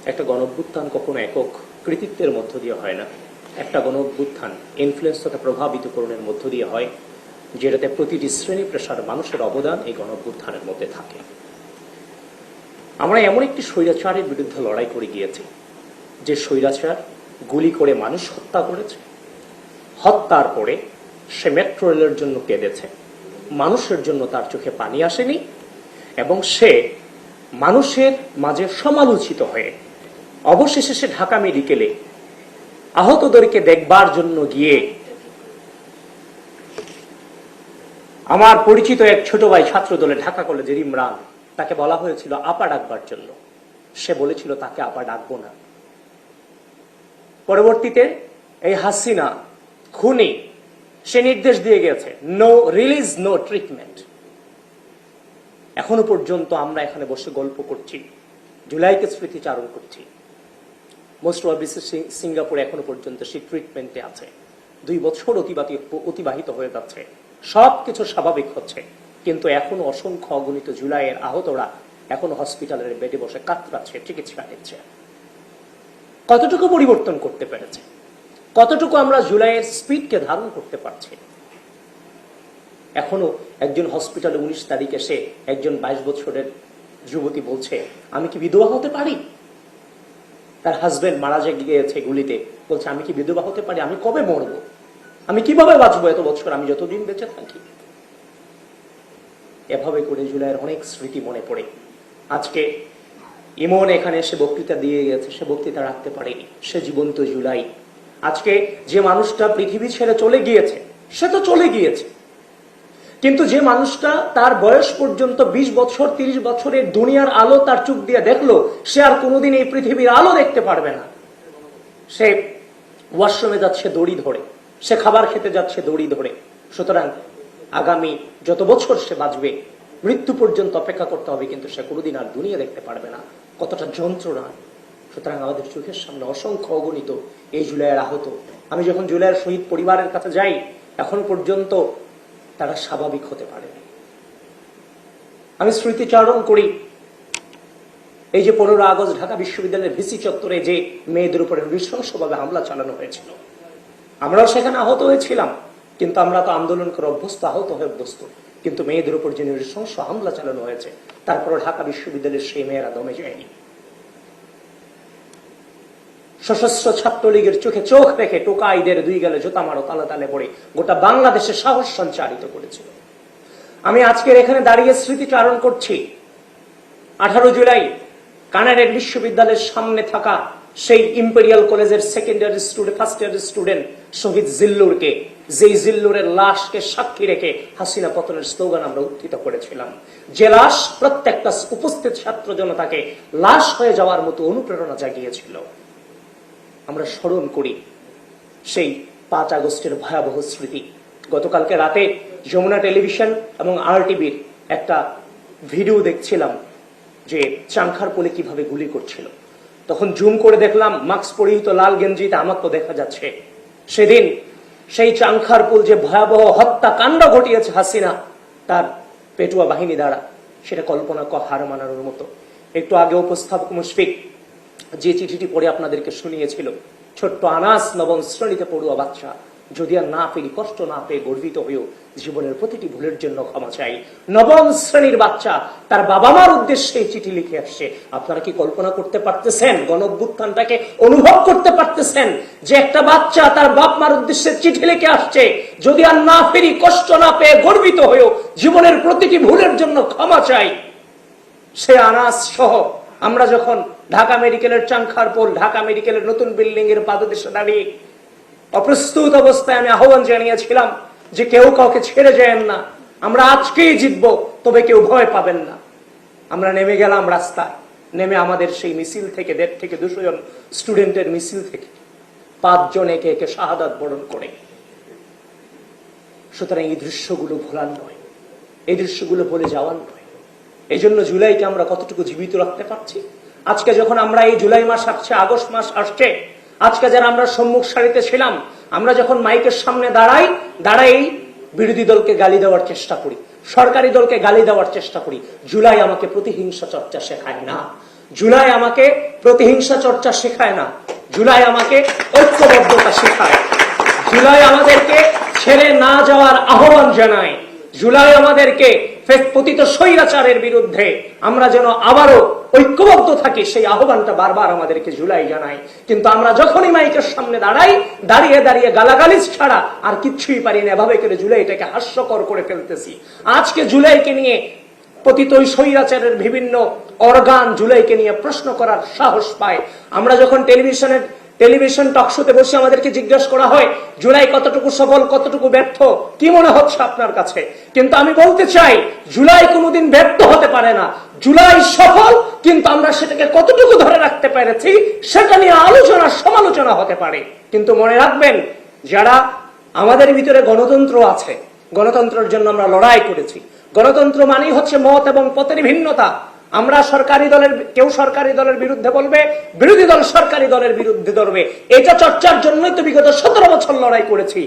একটা গণঅভ্যুত্থান কখনো একক কৃতিত্বের মধ্য দিয়ে হয় না। একটা গণঅভ্যুত্থান ইনফ্লুয়েন্স তথা প্রভাবিতকরণের মধ্য দিয়ে হয়, যেটাতে প্রতিটি শ্রেণী পেশার মানুষের অবদান এই গণঅভ্যুত্থানের মধ্যে থাকে। আমরা এমন একটি স্বৈরাচারের বিরুদ্ধে লড়াই করে গিয়েছি যে স্বৈরাচার গুলি করে মানুষ হত্যা করেছে, হত্যার পরে সে মেট্রো রেলের জন্য কেঁদেছে, মানুষের জন্য তার চোখে পানি আসেনি, এবং সে মানুষের মাঝে সমালোচিত হয়ে অবশেষে সে ঢাকা মেডিকেলে আহতদেরকে দেখবার জন্য গিয়ে, আমার পরিচিত এক ছোট ভাই ছাত্র দলে ঢাকা কলেজের ইমরান, তাকে বলা হয়েছিল আপা ডাকবার জন্য, সে বলেছিল তাকে আপা ডাকবো না। পরবর্তীতে এই হাসিনা খুনি, সে নির্দেশ দিয়ে গেছে নো রিলিজ নো ট্রিটমেন্ট। এখনো পর্যন্ত আমরা এখানে বসে গল্প করছি, জুলাইকে স্মৃতিচারণ করছি। মোস্ট প্রবাবলি সিঙ্গাপুরে এখনো পর্যন্ত সেই ট্রিটমেন্টে আছে। 2 বছর অতিবাহিত হয়ে যাচ্ছে, সবকিছু স্বাভাবিক হচ্ছে, কিন্তু এখনো অসংখ্য অগণিত জুলাইয়ের আহতরা এখনো হসপিটালের বেডে বসে কাতরাচ্ছে, চিকিৎসা নিচ্ছে। কতটুকু পরিবর্তন করতে পেরেছে? কতটুকু আমরা জুলাইয়ের স্পিডকে ধারণ করতে পারছি? এখনো একজন হসপিটালে 19 তারিখে সে একজন 22 বছরের যুবতী বলছে, আমি কি বিধবা হতে পারি? তার হাজবেন্ড মারা গিয়েছে গুলিতে, বলছে আমি কি বিধবা হতে পারি? আমি কবে মরবো? আমি কিভাবে বাঁচবো এত বছর, আমি যতদিন বেঁচে থাকি? এভাবে করে জুলাইয়ের অনেক স্মৃতি মনে পড়ে। আজকে ইমন এখানে এসে বক্তৃতা দিয়ে গেছে, সে বক্তৃতা রাখতে পারেনি, সে জীবন্ত জুলাই। আজকে যে মানুষটা পৃথিবী ছেড়ে চলে গিয়েছে, সে তো চলে গিয়েছে, কিন্তু যে মানুষটা তার বয়স পর্যন্ত 20 বছর 30 বছরের দুনিয়ার আলো তার চোখ দিয়ে দেখলো, সে আর কোনোদিন এই পৃথিবীর আলো দেখতে পারবে না। সে ওয়াশরুমে যাচ্ছে দড়ি ধরে, সে খাবার খেতে যাচ্ছে দড়ি ধরে। সুতরাং আগামী যত বছর সে বাঁচবে, মৃত্যু পর্যন্ত অপেক্ষা করতে হবে, কিন্তু সে কোনোদিন আর দুনিয়া দেখতে পারবে না। কতটা যন্ত্রণা! সুতরাং আমাদের চোখের সামনে অসংখ্য অগণিত এই জুলাইয়ের আহত। আমি যখন জুলাইয়ের শহীদ পরিবারের কাছে যাই, এখন পর্যন্ত তারা স্বাভাবিক হতে পারেনি। আমি স্মৃতিচারণ করি এই যে 15 আগস্ট ঢাকা বিশ্ববিদ্যালয়ের ভিসি চত্বরে যে মেয়েদের উপরে নৃশংসভাবে হামলা চালানো হয়েছিল, আমরাও সেখানে আহত হয়েছিলাম, কিন্তু আমরা তো আন্দোলন করে অভ্যস্ত, আহত হয়ে অভ্যস্ত। কিন্তু মেয়েদের উপর যে নৃশংস হামলা চালানো হয়েছে, তারপর ঢাকা বিশ্ববিদ্যালয়ের সেই মেয়েরা দমে যায়নি। সশস্ত্র ছাত্রলীগের চোখে চোখ রেখে টোকাইদের 2 গালে জুতা মারো তালে তালে পড়ে গোটা বাংলাদেশে সাহস সঞ্চারিত করেছিল। আমি আজকের এখানে দাঁড়িয়ে স্মৃতিচারণ করছি 18 জুলাই কানাডার বিশ্ববিদ্যালয়ের সামনে থাকা সেই ইম্পেরিয়াল কলেজের ফার্স্ট ইয়ার স্টুডেন্ট শহীদ জিল্লুরকে, যেই জিল্লুরের লাশকে সাক্ষী রেখে হাসিনা পতনের স্লোগান আমরা উত্থিত করেছিলাম। যে লাশ প্রত্যেকটা উপস্থিত ছাত্র জনতাকে লাশ হয়ে যাওয়ার মতো অনুপ্রেরণা জাগিয়েছিল। আমরা স্মরণ করি সেই 5 আগস্টের ভয়াবহ স্মৃতি। গতকালকে রাতে যমুনা টেলিভিশন এবং RTVর একটা ভিডিও দেখছিলাম যে চাংখারপুলে কিভাবে গুলি করছিল। তখন জুম করে দেখলাম মাস্ক পরিহিত লাল গেঞ্জিতে আমাকে তো দেখা যাচ্ছে। সেদিন সেই চাংখারপুল যে ভয়াবহ হত্যাকাণ্ড ঘটিয়েছে হাসিনা তার পেটুয়া বাহিনী দ্বারা, সেটা কল্পনা হার মানানোর মতো। একটু আগে উপস্থাপক মুশফিক যে চিঠিটি পড়ে আপনাদেরকে শুনিয়েছিল, ছোট্ট আনাস 9ম শ্রেণীতে পড়ুয়া বাচ্চা, যদি আর না পেরি কষ্ট না পেয়ে গর্বিত হয়েও জীবনের প্রতিটি ভুলের জন্য ক্ষমা চাই। 9ম শ্রেণীর বাচ্চা তার বাবা মার উদ্দেশ্যে চিঠি লিখে আসছে। আপনারা কি কল্পনা করতে পারতেছেন, গণঅভ্যুত্থানটাকে অনুভব করতে পারতেছেন, যে একটা বাচ্চা তার বাপ মার উদ্দেশ্যে চিঠি লিখে আসছে, যদি আর না পেরি কষ্ট না পেয়ে গর্বিত হয়েও জীবনের প্রতিটি ভুলের জন্য ক্ষমা চাই। সে আনাস সহ আমরা যখন ঢাকা মেডিকেলের চাংখারপুল, ঢাকা মেডিকেলের নতুন বিল্ডিং এর পাদদেশে দাঁড়িয়ে অপ্রস্তুত অবস্থায় আমি আহ্বান জানিয়েছিলাম যে কেউ কাউকে ছেড়ে যায়েন না, আমরা আজকেই জিতবো, তবে কেউ ভয় পাবেন না। আমরা নেমে গেলাম রাস্তায়, নেমে আমাদের সেই মিছিল থেকে 150 থেকে 200 জন স্টুডেন্টের মিছিল থেকে 5 জন একে একে শাহাদাত বরণ করে। সুতরাং এই দৃশ্যগুলো ভোলার নয়, এই দৃশ্যগুলো ভুলে যাওয়ার নয়। এই জন্য জুলাইকে আমরা কতটুকু জীবিত রাখতে পারছি। আজকে যখন আমরা এই জুলাই মাস আসছে, আগস্ট মাস আসছে, আজকে যারা আমরা সম্মুখ সারিতে ছিলাম, আমরা যখন মাইকের সামনে দাঁড়াই বিরোধী দলকে গালি দেওয়ার চেষ্টা করি, সরকারি দলকে গালি দেওয়ার চেষ্টা করি। জুলাই আমাকে প্রতিহিংসা চর্চা শেখায় না। জুলাই আমাকে প্রতিহিংসা চর্চা শেখায় না, জুলাই আমাকে ঐক্যবদ্ধতা শেখায়, জুলাই আমাদেরকে ছেড়ে না যাওয়ার আহ্বান জানায়, জুলাই আমাদেরকে পতিত স্বৈরাচারের বিরুদ্ধে আমরা যেন আবারও ঐক্যবদ্ধ থাকি সেই আহ্বানটা বারবার আমাদেরকে জুলাই জানায়। কিন্তু আমরা যখনই মাইকের সামনে দাঁড়াই, দাঁড়িয়ে দাঁড়িয়ে গালাগালিজ ছাড়া আর কিচ্ছুই পারি না, এভাবে করে জুলাইটাকে হাস্যকর করে ফেলতেছি। আজকে জুলাইকে নিয়ে পতিত স্বৈরাচারের বিভিন্ন অর্গান জুলাইকে নিয়ে প্রশ্ন করার সাহস পায়। আমরা যখন টেলিভিশন টকশোতে বসে আমাদেরকে জিজ্ঞাসা করা হয় জুলাই কতটুকু সফল, কতটুকু ব্যর্থ, কি মনে হচ্ছে আপনার কাছে? কিন্তু আমি বলতে চাই জুলাই কোনোদিন ব্যর্থ হতে পারে না, জুলাই সফল, কিন্তু আমরা সেটাকে কতটুকু ধরে রাখতে পেরেছি সেটা নিয়ে আলোচনা সমালোচনা হতে পারে। কিন্তু মনে রাখবেন, যারা আমাদের ভিতরে গণতন্ত্র আছে, গণতন্ত্রের জন্য আমরা লড়াই করেছি, গণতন্ত্র মানেই হচ্ছে মত এবং পথের ভিন্নতা। আমরা কেউ সরকারি দলের বিরুদ্ধে বলবে, বিরোধী দল সরকারি দলের বিরুদ্ধে ধরবে, এটা চর্চার জন্যই তো বিগত 17 বছর লড়াই করেছি।